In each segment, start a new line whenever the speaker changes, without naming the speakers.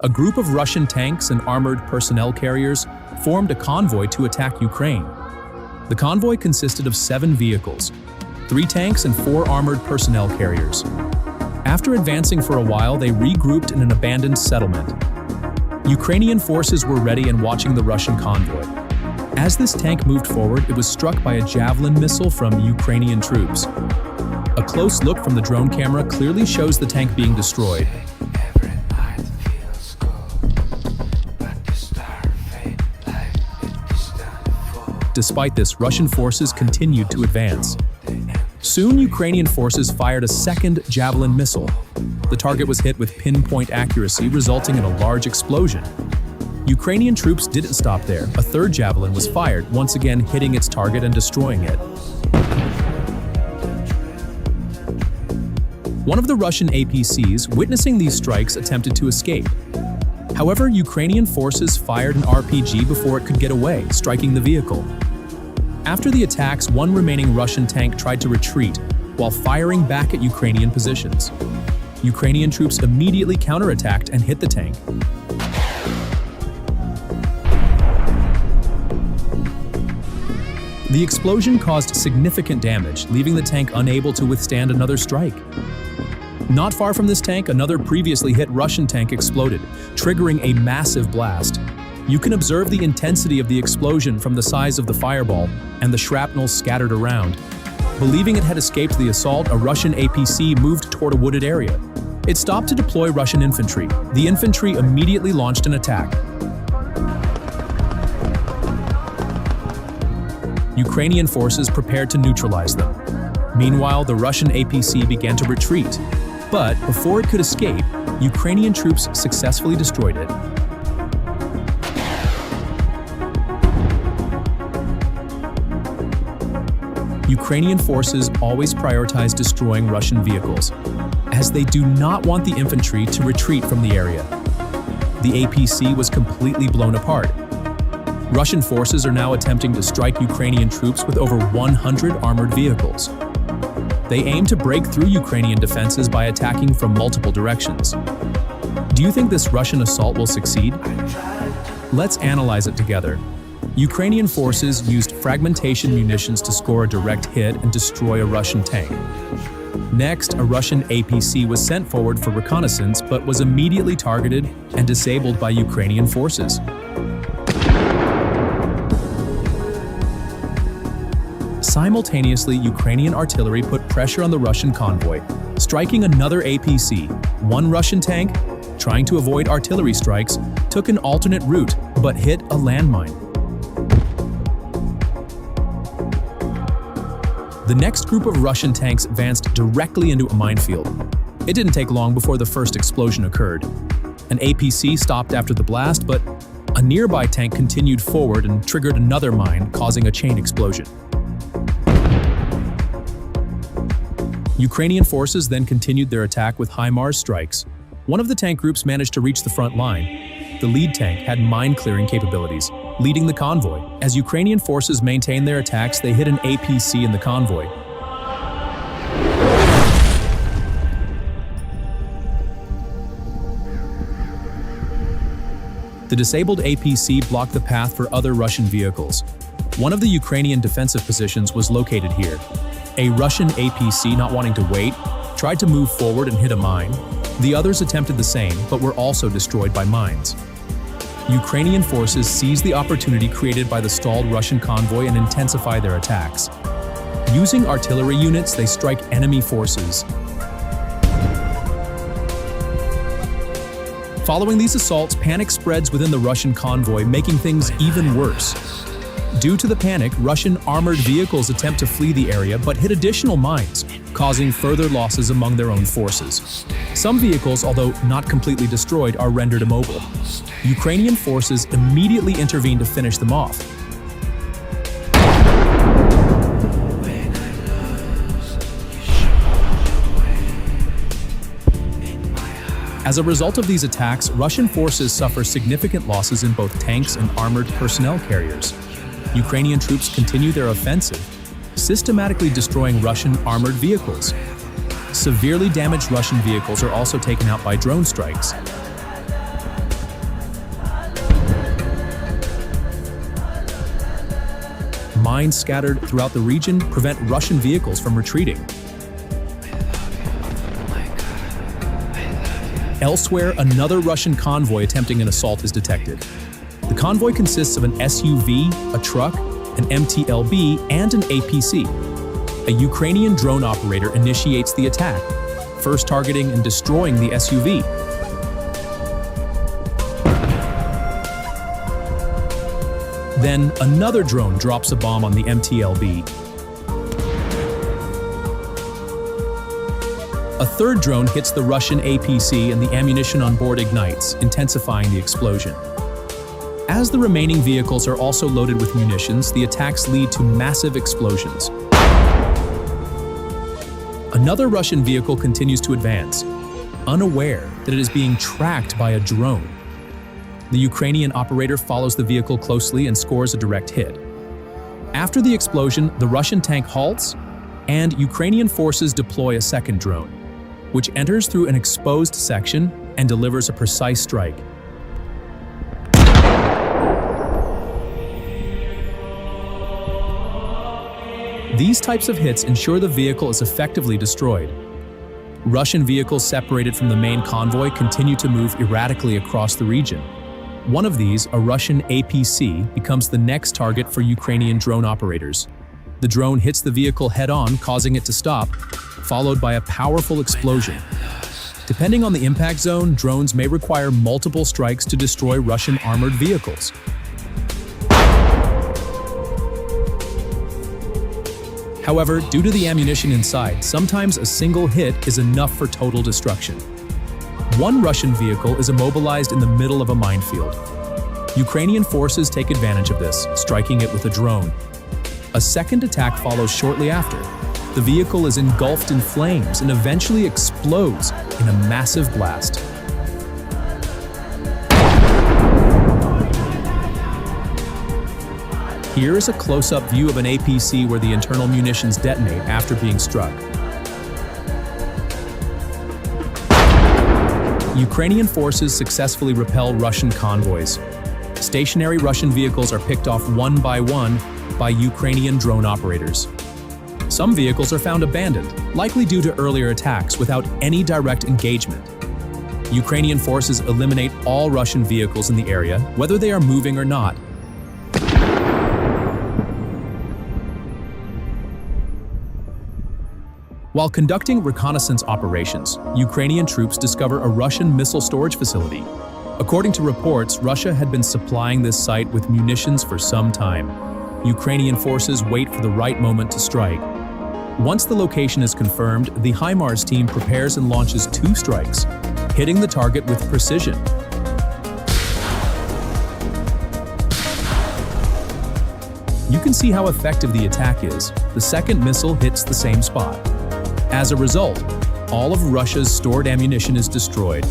A group of Russian tanks and armored personnel carriers formed a convoy to attack Ukraine. The convoy consisted of 7 vehicles, 3 tanks and 4 armored personnel carriers. After advancing for a while, they regrouped in an abandoned settlement. Ukrainian forces were ready and watching the Russian convoy. As this tank moved forward, it was struck by a javelin missile from Ukrainian troops. A close look from the drone camera clearly shows the tank being destroyed. Despite this, Russian forces continued to advance. Soon, Ukrainian forces fired a second javelin missile. The target was hit with pinpoint accuracy, resulting in a large explosion. Ukrainian troops didn't stop there. A third javelin was fired, once again hitting its target and destroying it. One of the Russian APCs, witnessing these strikes, attempted to escape. However, Ukrainian forces fired an RPG before it could get away, striking the vehicle. After the attacks, one remaining Russian tank tried to retreat while firing back at Ukrainian positions. Ukrainian troops immediately counterattacked and hit the tank. The explosion caused significant damage, leaving the tank unable to withstand another strike. Not far from this tank, another previously hit Russian tank exploded, triggering a massive blast. You can observe the intensity of the explosion from the size of the fireball and the shrapnel scattered around. Believing it had escaped the assault, a Russian APC moved toward a wooded area. It stopped to deploy Russian infantry. The infantry immediately launched an attack. Ukrainian forces prepared to neutralize them. Meanwhile, the Russian APC began to retreat. But before it could escape, Ukrainian troops successfully destroyed it. Ukrainian forces always prioritize destroying Russian vehicles, as they do not want the infantry to retreat from the area. The APC was completely blown apart. Russian forces are now attempting to strike Ukrainian troops with over 100 armored vehicles. They aim to break through Ukrainian defenses by attacking from multiple directions. Do you think this Russian assault will succeed? Let's analyze it together. Ukrainian forces used fragmentation munitions to score a direct hit and destroy a Russian tank. Next, a Russian APC was sent forward for reconnaissance but was immediately targeted and disabled by Ukrainian forces. Simultaneously, Ukrainian artillery put pressure on the Russian convoy, striking another APC. One Russian tank, trying to avoid artillery strikes, took an alternate route but hit a landmine. The next group of Russian tanks advanced directly into a minefield. It didn't take long before the first explosion occurred. An APC stopped after the blast, but a nearby tank continued forward and triggered another mine, causing a chain explosion. Ukrainian forces then continued their attack with HIMARS strikes. One of the tank groups managed to reach the front line. The lead tank had mine-clearing capabilities, leading the convoy. As Ukrainian forces maintained their attacks, they hit an APC in the convoy. The disabled APC blocked the path for other Russian vehicles. One of the Ukrainian defensive positions was located here. A Russian APC, not wanting to wait, tried to move forward and hit a mine. The others attempted the same, but were also destroyed by mines. Ukrainian forces seized the opportunity created by the stalled Russian convoy and intensify their attacks. Using artillery units, they strike enemy forces. Following these assaults, panic spreads within the Russian convoy, making things even worse. Due to the panic, Russian armored vehicles attempt to flee the area but hit additional mines, causing further losses among their own forces. Some vehicles, although not completely destroyed, are rendered immobile. Ukrainian forces immediately intervene to finish them off. As a result of these attacks, Russian forces suffer significant losses in both tanks and armored personnel carriers. Ukrainian troops continue their offensive, systematically destroying Russian armored vehicles. Severely damaged Russian vehicles are also taken out by drone strikes. mines scattered throughout the region prevent Russian vehicles from retreating. Elsewhere, another Russian convoy attempting an assault is detected. The convoy consists of an SUV, a truck, an MTLB, and an APC. A Ukrainian drone operator initiates the attack, first targeting and destroying the SUV. Then, another drone drops a bomb on the MTLB. A third drone hits the Russian APC and the ammunition on board ignites, intensifying the explosion. As the remaining vehicles are also loaded with munitions, the attacks lead to massive explosions. Another Russian vehicle continues to advance, unaware that it is being tracked by a drone. The Ukrainian operator follows the vehicle closely and scores a direct hit. After the explosion, the Russian tank halts, and Ukrainian forces deploy a second drone, which enters through an exposed section and delivers a precise strike. These types of hits ensure the vehicle is effectively destroyed. Russian vehicles separated from the main convoy continue to move erratically across the region. One of these, a Russian APC, becomes the next target for Ukrainian drone operators. The drone hits the vehicle head-on, causing it to stop, followed by a powerful explosion. Depending on the impact zone, drones may require multiple strikes to destroy Russian armored vehicles. However, due to the ammunition inside, sometimes a single hit is enough for total destruction. One Russian vehicle is immobilized in the middle of a minefield. Ukrainian forces take advantage of this, striking it with a drone. A second attack follows shortly after. The vehicle is engulfed in flames and eventually explodes in a massive blast. Here is a close-up view of an APC where the internal munitions detonate after being struck. Ukrainian forces successfully repel Russian convoys. Stationary Russian vehicles are picked off one by Ukrainian drone operators. Some vehicles are found abandoned, likely due to earlier attacks without any direct engagement. Ukrainian forces eliminate all Russian vehicles in the area, whether they are moving or not. While conducting reconnaissance operations, Ukrainian troops discover a Russian missile storage facility. According to reports, Russia had been supplying this site with munitions for some time. Ukrainian forces wait for the right moment to strike. Once the location is confirmed, the HIMARS team prepares and launches 2 strikes, hitting the target with precision. You can see how effective the attack is. The second missile hits the same spot. As a result, all of Russia's stored ammunition is destroyed.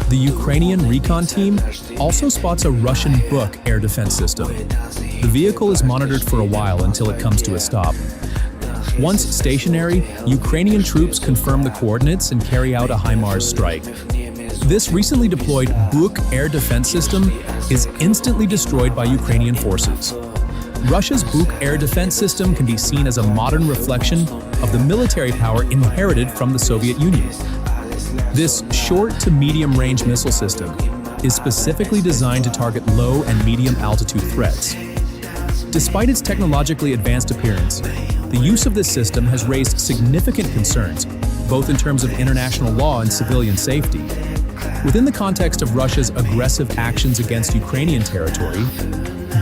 The Ukrainian recon team also spots a Russian Buk air defense system. The vehicle is monitored for a while until it comes to a stop. Once stationary, Ukrainian troops confirm the coordinates and carry out a HIMARS strike. This recently deployed Buk air defense system is instantly destroyed by Ukrainian forces. Russia's Buk air defense system can be seen as a modern reflection of the military power inherited from the Soviet Union. This short to medium-range missile system is specifically designed to target low and medium-altitude threats. Despite its technologically advanced appearance, the use of this system has raised significant concerns, both in terms of international law and civilian safety. Within the context of Russia's aggressive actions against Ukrainian territory,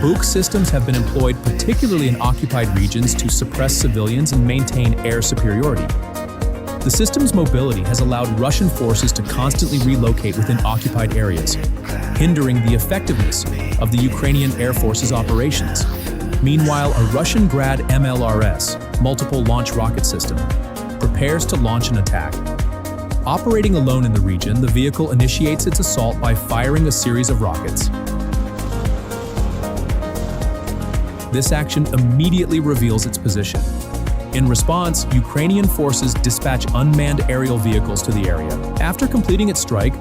Buk systems have been employed particularly in occupied regions to suppress civilians and maintain air superiority. The system's mobility has allowed Russian forces to constantly relocate within occupied areas, hindering the effectiveness of the Ukrainian Air Force's operations. Meanwhile, a Russian Grad MLRS, multiple launch rocket system, prepares to launch an attack. Operating alone in the region, the vehicle initiates its assault by firing a series of rockets. This action immediately reveals its position. In response, Ukrainian forces dispatch unmanned aerial vehicles to the area. After completing its strike,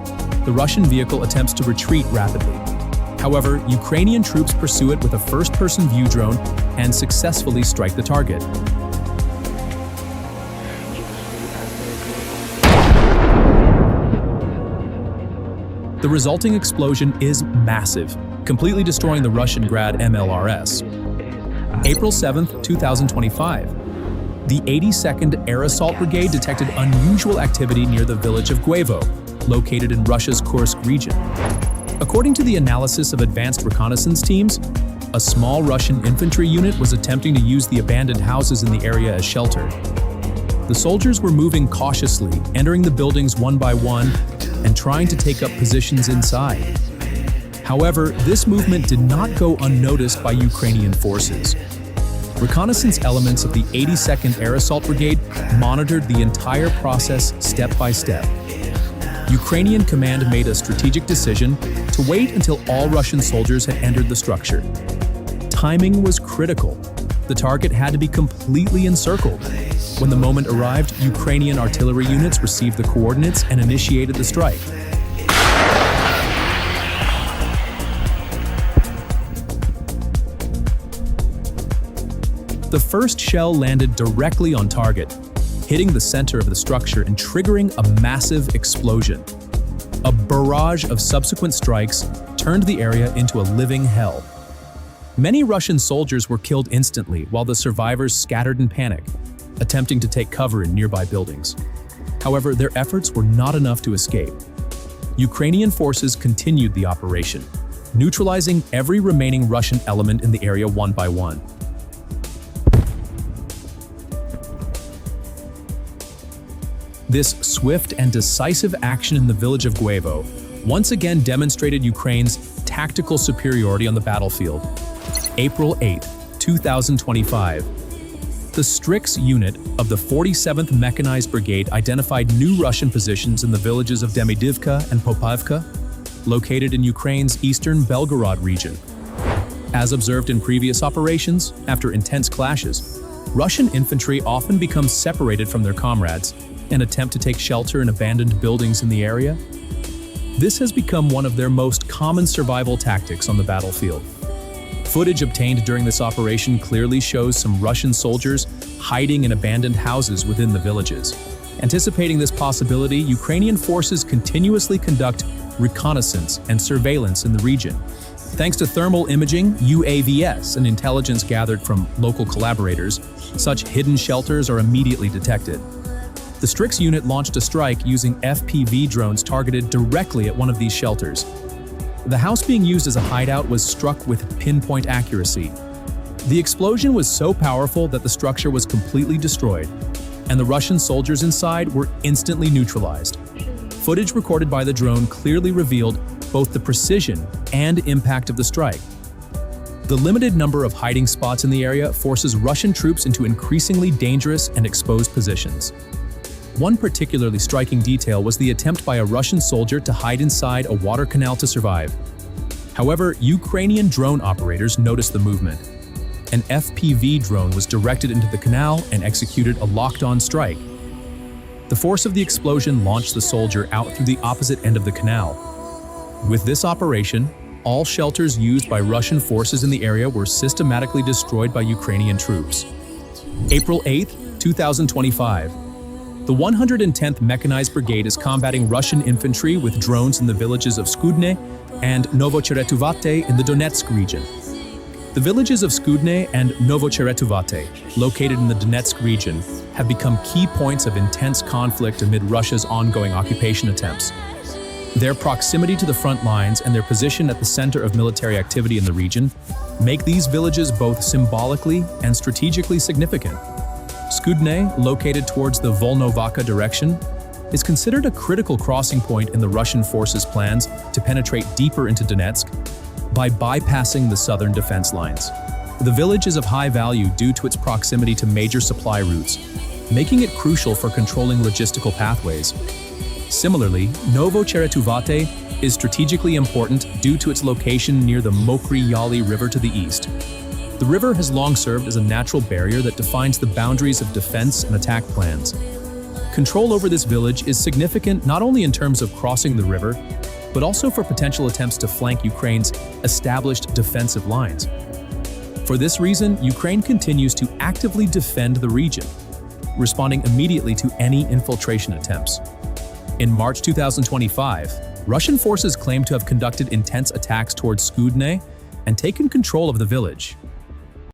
the Russian vehicle attempts to retreat rapidly. However, Ukrainian troops pursue it with a first-person view drone and successfully strike the target. The resulting explosion is massive, completely destroying the Russian Grad MLRS. April 7, 2025. The 82nd Air Assault Brigade detected unusual activity near the village of Guevo, located in Russia's Kursk region. According to the analysis of advanced reconnaissance teams, a small Russian infantry unit was attempting to use the abandoned houses in the area as shelter. The soldiers were moving cautiously, entering the buildings one by one and trying to take up positions inside. However, this movement did not go unnoticed by Ukrainian forces. Reconnaissance elements of the 82nd Air Assault Brigade monitored the entire process step by step. Ukrainian command made a strategic decision to wait until all Russian soldiers had entered the structure. Timing was critical. The target had to be completely encircled. When the moment arrived, Ukrainian artillery units received the coordinates and initiated the strike. The first shell landed directly on target, hitting the center of the structure and triggering a massive explosion. A barrage of subsequent strikes turned the area into a living hell. Many Russian soldiers were killed instantly, while the survivors scattered in panic, attempting to take cover in nearby buildings. However, their efforts were not enough to escape. Ukrainian forces continued the operation, neutralizing every remaining Russian element in the area one by one. This swift and decisive action in the village of Guevo once again demonstrated Ukraine's tactical superiority on the battlefield. April 8, 2025. The Strix unit of the 47th Mechanized Brigade identified new Russian positions in the villages of Demidivka and Popavka, located in Ukraine's eastern Belgorod region. As observed in previous operations, after intense clashes, Russian infantry often become separated from their comrades and attempt to take shelter in abandoned buildings in the area. This has become one of their most common survival tactics on the battlefield. Footage obtained during this operation clearly shows some Russian soldiers hiding in abandoned houses within the villages. Anticipating this possibility, Ukrainian forces continuously conduct reconnaissance and surveillance in the region. Thanks to thermal imaging, UAVs, and intelligence gathered from local collaborators, such hidden shelters are immediately detected. The Strix unit launched a strike using FPV drones targeted directly at one of these shelters. The house being used as a hideout was struck with pinpoint accuracy. The explosion was so powerful that the structure was completely destroyed, and the Russian soldiers inside were instantly neutralized. Footage recorded by the drone clearly revealed both the precision and impact of the strike. The limited number of hiding spots in the area forces Russian troops into increasingly dangerous and exposed positions. One particularly striking detail was the attempt by a Russian soldier to hide inside a water canal to survive. However, Ukrainian drone operators noticed the movement. An FPV drone was directed into the canal and executed a locked-on strike. The force of the explosion launched the soldier out through the opposite end of the canal. With this operation, all shelters used by Russian forces in the area were systematically destroyed by Ukrainian troops. April 8, 2025. The 110th Mechanized Brigade is combating Russian infantry with drones in the villages of Skudne and Novocheretuvate in the Donetsk region. The villages of Skudne and Novocheretuvate, located in the Donetsk region, have become key points of intense conflict amid Russia's ongoing occupation attempts. Their proximity to the front lines and their position at the center of military activity in the region make these villages both symbolically and strategically significant. Skudne, located towards the Volnovakha direction, is considered a critical crossing point in the Russian forces' plans to penetrate deeper into Donetsk by bypassing the southern defense lines. The village is of high value due to its proximity to major supply routes, making it crucial for controlling logistical pathways. Similarly, Novocheretuvate is strategically important due to its location near the Mokry Yali River to the east. The river has long served as a natural barrier that defines the boundaries of defense and attack plans. Control over this village is significant not only in terms of crossing the river, but also for potential attempts to flank Ukraine's established defensive lines. For this reason, Ukraine continues to actively defend the region, responding immediately to any infiltration attempts. In March 2025, Russian forces claimed to have conducted intense attacks towards Skudne and taken control of the village.